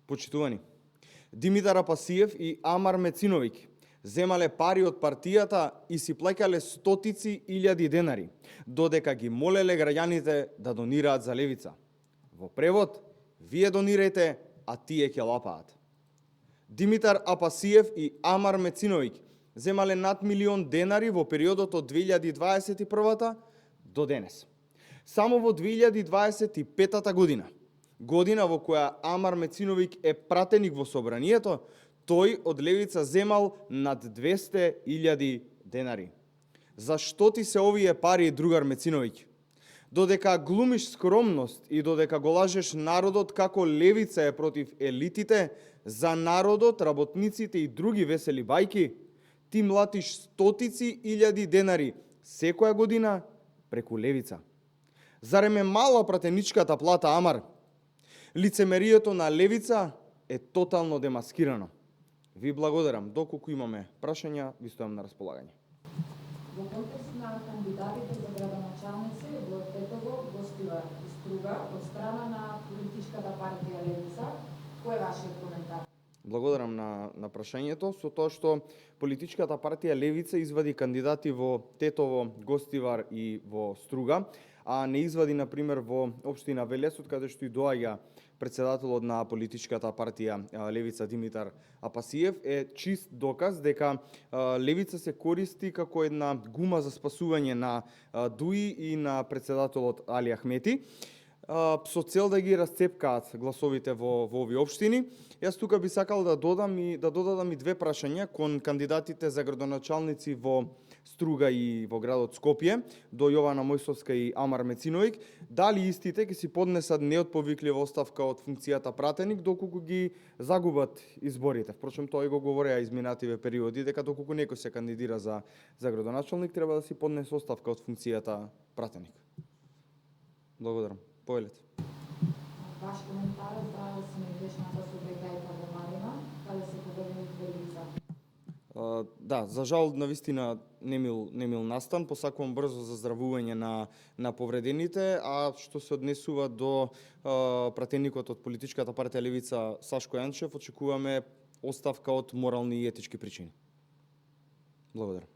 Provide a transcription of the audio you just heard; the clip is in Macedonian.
Почитувани, Димитар Апасиев и Амар Мециновиќ земале пари од партијата и си плаќале стотици илјади денари, додека ги молеле граѓаните да донираат за левица. Во превод, вие донирајте, а тие ќе лапаат. Димитар Апасиев и Амар Мециновиќ земале над милион денари во периодот од 2021 до денес. Само во 2025 година, година во која Амар Мециновиќ е пратеник во собранието, тој од левица земал над 200.000 денари. Зашто ти се овие пари, другар Мециновиќ? Додека глумиш скромност и додека го лажеш народот како левица е против елитите, за народот, работниците и други весели бајки, ти млатиш стотици илјади денари секоја година преку левица. Зарем е мала пратеничката плата, Амар? Лицемерието на левица е тотално демаскирано. Ви благодарам. Доколку имаме прашања, ви стојам на располагање. Во контекст на кандидатите за градоначалници во Тетово, Гостивар и Струга од страна на политичката партија Левица, кој е вашиот коментар? Благодарам на прашањето, со тоа што политичката партија Левица извади кандидати во Тетово, Гостивар и во Струга, а не извади, например, во општина Велес, од каде што и доаѓа председателот на политичката партија Левица Димитар Апасиев, е чист доказ дека Левица се користи како една гума за спасување на Дуи и на председателот Али Ахмети, со цел да ги расцепкаат гласовите во овие општини. Јас тука би сакал да додадам и две прашања кон кандидатите за градоначалници во Струга и во градот Скопје, до Јована Мојсовска и Амар Мециновиќ, дали истите ќе си поднесат неотповиклива оставка од функцијата пратеник доколку ги загубат изборите. Впрочем, тоа и го говореа изминативе периоди, дека доколку некој се кандидира за градоначалник, треба да си поднесе оставка од функцијата пратеник. Благодарам. Поелет. Ваш коментар за смејдешната собегајка во Марина, каде се победени две лица? Да, за жал, навистина немил настан. Посакувам брзо заздравување на повредените, а што се однесува до пратеникот од политичката партија Левица Сашко Јанчев, очекуваме оставка од морални и етички причини. Благодарам.